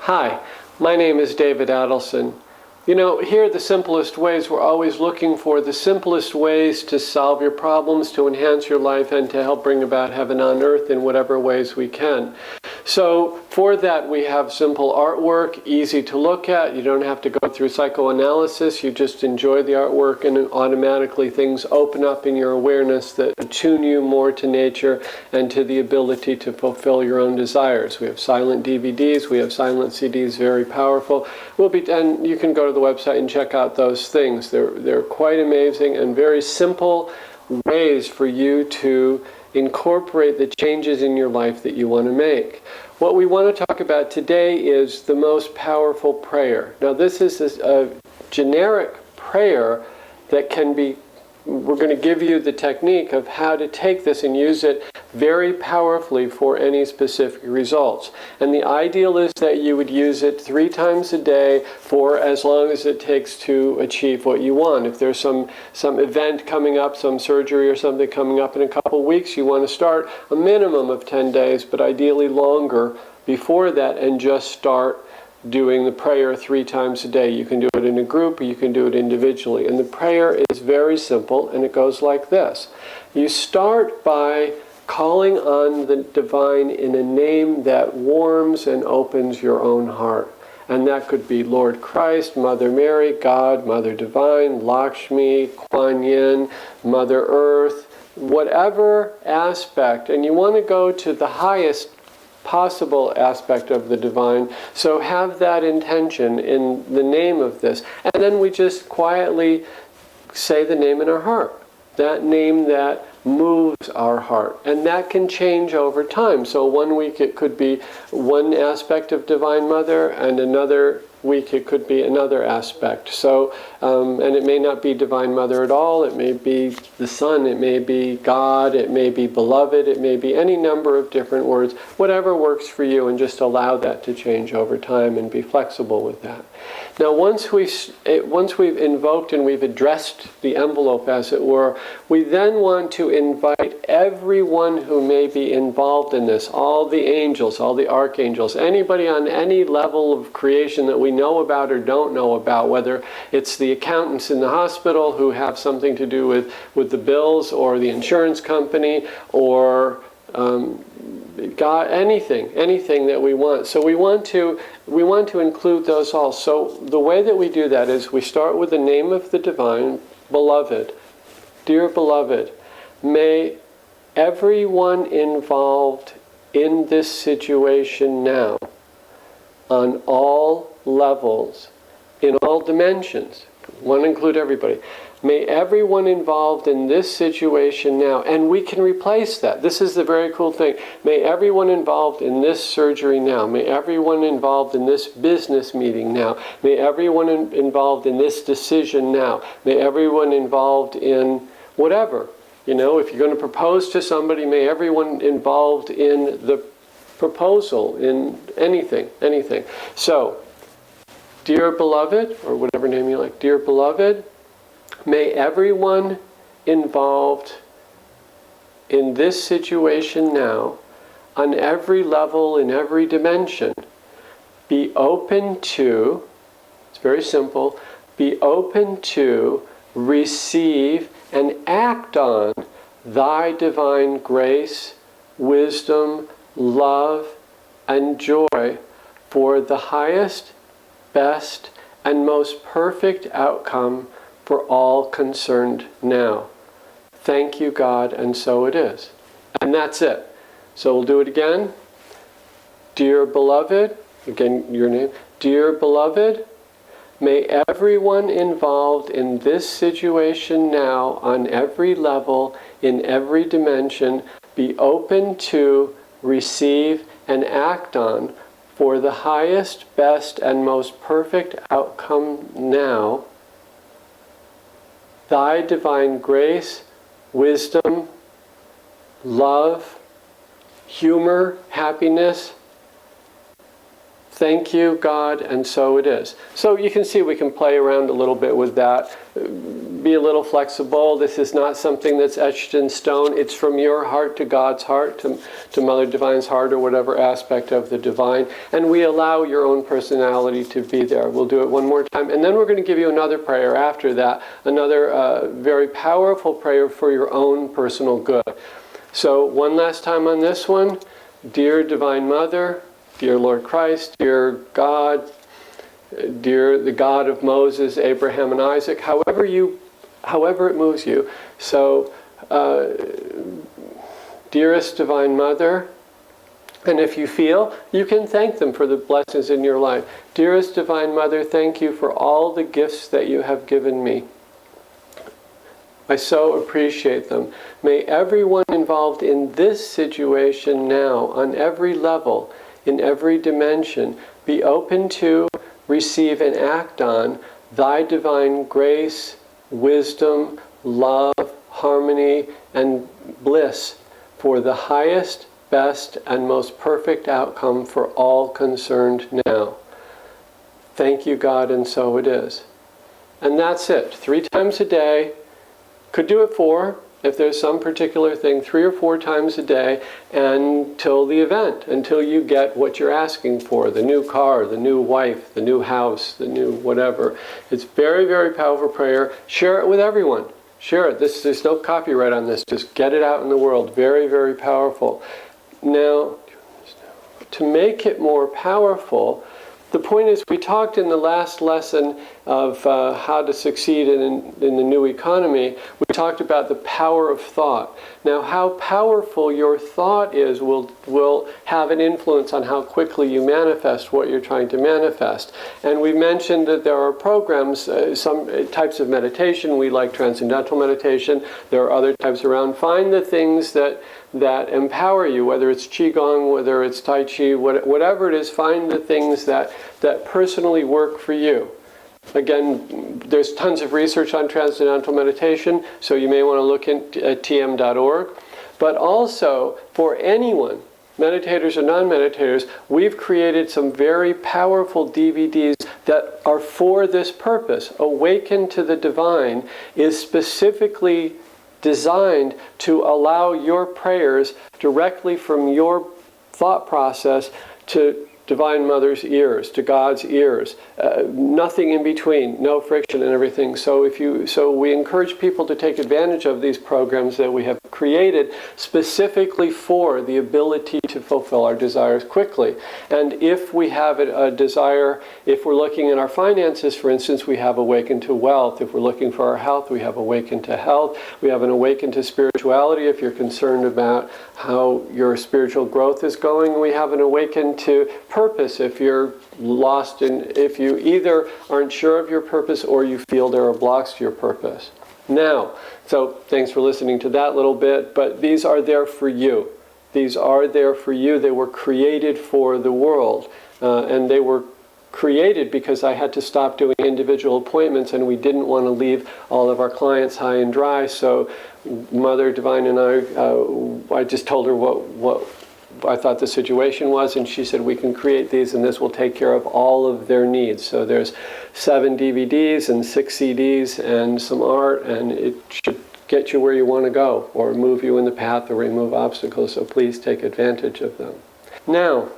Hi, my name is David Adelson. You know, here are the simplest ways. We're always looking for the simplest ways to solve your problems, to enhance your life, and to help bring about heaven on earth in whatever ways we can. So for that, we have simple artwork, easy to look at. You don't have to go through psychoanalysis. You just enjoy the artwork, and automatically things open up in your awareness that attune you more to nature and to the ability to fulfill your own desires. We have silent DVDs. We have silent CDs, very powerful. And you can go to the website and check out those things. They're quite amazing and very simple ways for you to incorporate the changes in your life that you want to make. What we want to talk about today is the most powerful prayer. Now, this is a generic prayer that can be, we're going to give you the technique of how to take this and use it very powerfully for any specific results. And the ideal is that you would use it 3 times a day for as long as it takes to achieve what you want. If there's some event coming up, some surgery or something coming up in a couple weeks, you want to start a minimum of 10 days, but ideally longer before that, and just start doing the prayer 3 times a day. You can do it in a group or you can do it individually. And the prayer is very simple, and it goes like this. You start by calling on the divine in a name that warms and opens your own heart. And that could be Lord Christ, Mother Mary, God, Mother Divine, Lakshmi, Kuan Yin, Mother Earth, whatever aspect. And you want to go to the highest possible aspect of the divine. So have that intention in the name of this. And then we just quietly say the name in our heart. That name that moves our heart. And that can change over time. So one week it could be one aspect of Divine Mother, and another week it could be another aspect. So, and it may not be Divine Mother at all. It may be the Sun, it may be God, it may be Beloved, it may be any number of different words, whatever works for you, and just allow that to change over time and be flexible with that. Now, once we've invoked and we've addressed the envelope, as it were, we then want to invite everyone who may be involved in this, all the angels, all the archangels, anybody on any level of creation that we know about or don't know about, whether it's the accountants in the hospital who have something to do with the bills, or the insurance company, or God, anything that we want. So we want to include those all. So the way that we do that is we start with the name of the divine. Beloved, dear beloved, may everyone involved in this situation now, on all levels, in all dimensions, want to include everybody, may everyone involved in this situation now, and we can replace that. This is the very cool thing. May everyone involved in this surgery now, may everyone involved in this business meeting now, may everyone involved in this decision now, may everyone involved in whatever. You know, if you're going to propose to somebody, may everyone involved in the proposal, in anything. So, dear beloved, or whatever name you like, dear beloved, may everyone involved in this situation now, on every level, in every dimension, be open to, it's very simple, be open to receive and act on thy divine grace, wisdom, love, and joy for the highest, best, and most perfect outcome for all concerned now. Thank you, God, and so it is. And that's it. So we'll do it again. Dear beloved, again your name, dear beloved, may everyone involved in this situation now, on every level, in every dimension, be open to receive and act on for the highest, best, and most perfect outcome now, thy divine grace, wisdom, love, humor, happiness, Thank you, God, and so it is. So you can see we can play around a little bit with that. Be a little flexible. This is not something that's etched in stone. It's from your heart to God's heart, to Mother Divine's heart, or whatever aspect of the divine. And we allow your own personality to be there. We'll do it one more time. And then we're going to give you another prayer after that, another very powerful prayer for your own personal good. So one last time on this one. Dear Divine Mother, dear Lord Christ, dear God, dear the God of Moses, Abraham, and Isaac, however it moves you. So, dearest Divine Mother, and if you feel, you can thank them for the blessings in your life. Dearest Divine Mother, thank you for all the gifts that you have given me. I so appreciate them. May everyone involved in this situation now, on every level, in every dimension, be open to, receive, and act on thy divine grace, wisdom, love, harmony, and bliss for the highest, best, and most perfect outcome for all concerned now. Thank you, God, and so it is. And that's it. 3 times a day. Could do it 4, if there's some particular thing, 3 or 4 times a day until the event, until you get what you're asking for, the new car, the new wife, the new house, the new whatever. It's very, very powerful prayer. Share it with everyone. Share it. There's no copyright on this. Just get it out in the world. Very, very powerful. Now, to make it more powerful, the point is, we talked in the last lesson of how to succeed in the new economy. We talked about the power of thought. Now, how powerful your thought is will have an influence on how quickly you manifest what you're trying to manifest. And we mentioned that there are programs, some types of meditation. We like transcendental meditation. There are other types around. Find the things that empower you, whether it's Qigong, whether it's Tai Chi, whatever it is, find the things that personally work for you. Again, there's tons of research on transcendental meditation, so you may want to look at tm.org. But also, for anyone, meditators or non-meditators, we've created some very powerful DVDs that are for this purpose. Awaken to the Divine is specifically designed to allow your prayers directly from your thought process to Divine Mother's ears, to God's ears. Nothing in between, no friction and everything. So we encourage people to take advantage of these programs that we have created specifically for the ability to fulfill our desires quickly. And if we have a desire, if we're looking at our finances, for instance, we have Awaken to Wealth. If we're looking for our health, we have Awaken to Health. We have an Awaken to Spirituality if you're concerned about how your spiritual growth is going. We have an Awaken to Purpose if you're lost in, if you either aren't sure of your purpose or you feel there are blocks to your purpose. Now, so thanks for listening to that little bit, but these are there for you. These are there for you. They were created for the world, and they were created because I had to stop doing individual appointments, and we didn't want to leave all of our clients high and dry. So Mother Divine and I just told her what I thought the situation was, and she said we can create these and this will take care of all of their needs. So there's 7 DVDs and 6 CDs and some art, and it should get you where you want to go or move you in the path or remove obstacles, so please take advantage of them. Now,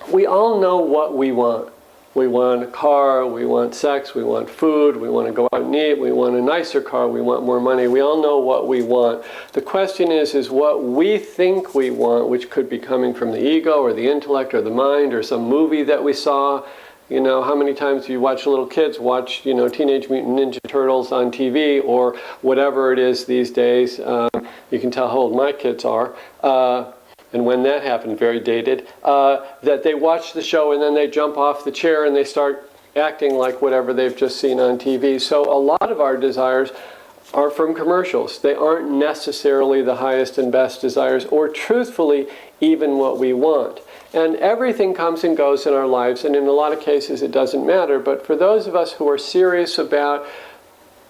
we all know what we want. We want a car, we want sex, we want food, we want to go out and eat, we want a nicer car, we want more money. We all know what we want. The question is what we think we want, which could be coming from the ego or the intellect or the mind or some movie that we saw. You know, how many times do you watch little kids watch, Teenage Mutant Ninja Turtles on TV or whatever it is these days? You can tell how old my kids are. And when that happened, very dated, that they watch the show and then they jump off the chair and they start acting like whatever they've just seen on TV. So a lot of our desires are from commercials. They aren't necessarily the highest and best desires, or truthfully, even what we want. And everything comes and goes in our lives, and in a lot of cases it doesn't matter. But for those of us who are serious about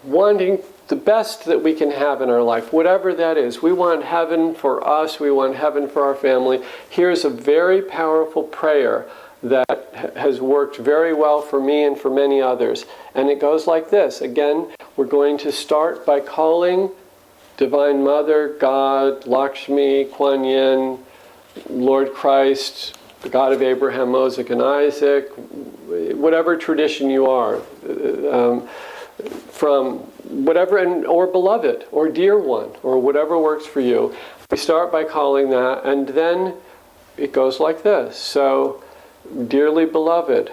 wanting the best that we can have in our life, whatever that is. We want heaven for us. We want heaven for our family. Here's a very powerful prayer that has worked very well for me and for many others. And it goes like this. Again, we're going to start by calling Divine Mother, God, Lakshmi, Kuan Yin, Lord Christ, the God of Abraham, Moses, and Isaac, whatever tradition you are, from whatever, or beloved, or dear one, or whatever works for you. We start by calling that, and then it goes like this. So, dearly beloved,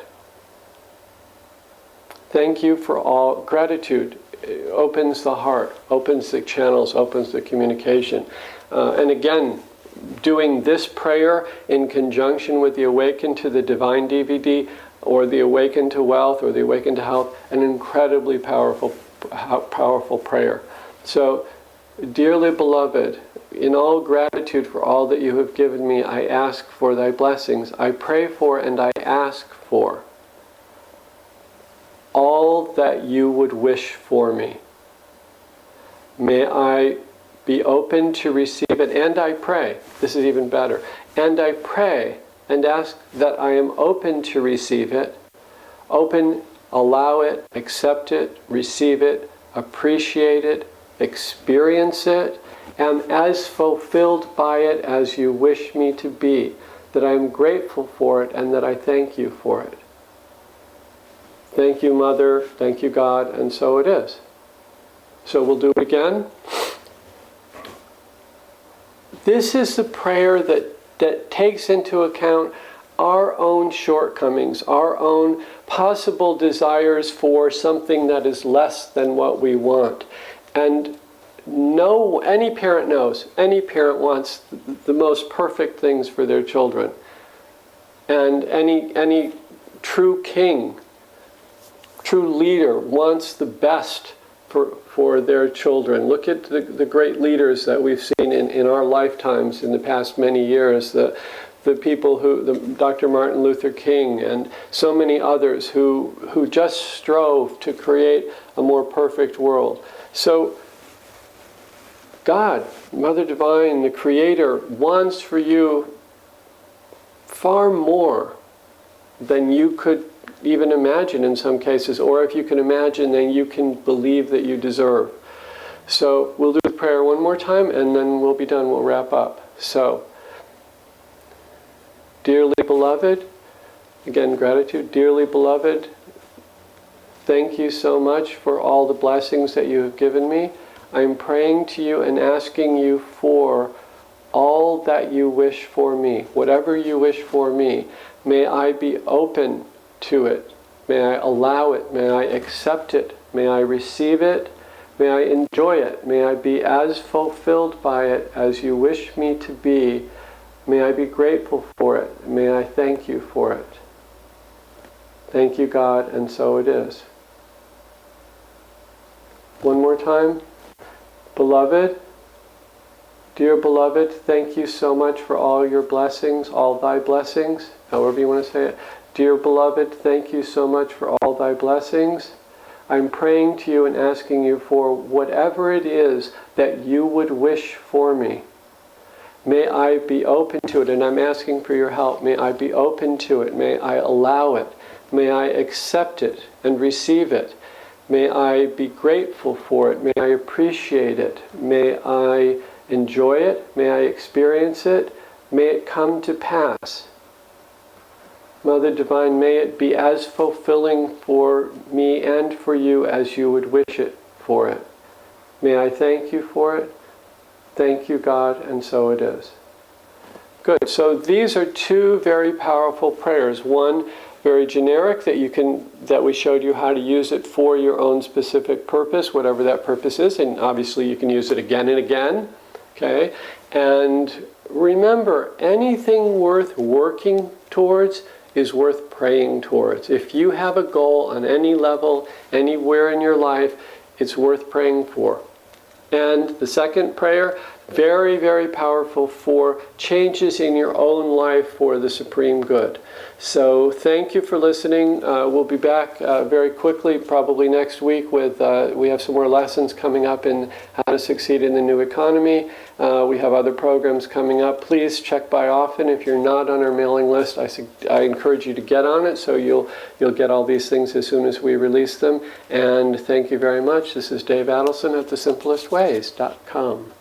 thank you for all. Gratitude opens the heart, opens the channels, opens the communication. And again, doing this prayer in conjunction with the Awaken to the Divine DVD, or the Awaken to Wealth, or the Awaken to Health, an incredibly powerful prayer. So, dearly beloved, in all gratitude for all that you have given me, I ask for thy blessings. I pray for and I ask for all that you would wish for me. May I be open to receive it, and I pray, this is even better, and I pray and ask that I am open to receive it, open, allow it, accept it, receive it, appreciate it, experience it, am as fulfilled by it as you wish me to be, that I am grateful for it and that I thank you for it. Thank you, Mother, thank you, God, and so it is. So we'll do it again. This is the prayer that takes into account our own shortcomings, our own possible desires for something that is less than what we want. And any parent knows, any parent wants the most perfect things for their children. And any true king, true leader wants the best for their children. Look at the great leaders that we've seen in our lifetimes in the past many years, the people Dr. Martin Luther King and so many others who just strove to create a more perfect world. So God, Mother Divine, the Creator, wants for you far more than you could even imagine in some cases, or if you can imagine, then you can believe that you deserve. So we'll do the prayer one more time, and then we'll be done. We'll wrap up. So, dearly beloved, again, gratitude. Dearly beloved, thank you so much for all the blessings that you have given me. I'm praying to you and asking you for all that you wish for me. Whatever you wish for me, may I be open to it. May I allow it. May I accept it. May I receive it. May I enjoy it. May I be as fulfilled by it as you wish me to be. May I be grateful for it. May I thank you for it. Thank you, God, and so it is. One more time. Beloved, dear beloved, thank you so much for all your blessings, all thy blessings, however you want to say it. Dear beloved, thank you so much for all thy blessings. I'm praying to you and asking you for whatever it is that you would wish for me. May I be open to it, and I'm asking for your help. May I be open to it. May I allow it. May I accept it and receive it. May I be grateful for it. May I appreciate it. May I enjoy it. May I experience it. May it come to pass. Mother Divine, may it be as fulfilling for me and for you as you would wish it for it. May I thank you for it. Thank you, God, and so it is. Good. So these are two very powerful prayers. One very generic that we showed you how to use it for your own specific purpose, whatever that purpose is, and obviously you can use it again and again. Okay? And remember, anything worth working towards is worth praying towards. If you have a goal on any level, anywhere in your life, it's worth praying for. And the second prayer, Very, very powerful for changes in your own life for the supreme good. So thank you for listening. We'll be back very quickly, probably next week, with we have some more lessons coming up in how to succeed in the new economy. We have other programs coming up. Please check by often. If you're not on our mailing list, I encourage you to get on it, so you'll get all these things as soon as we release them. And thank you very much. This is Dave Adelson at thesimplestways.com.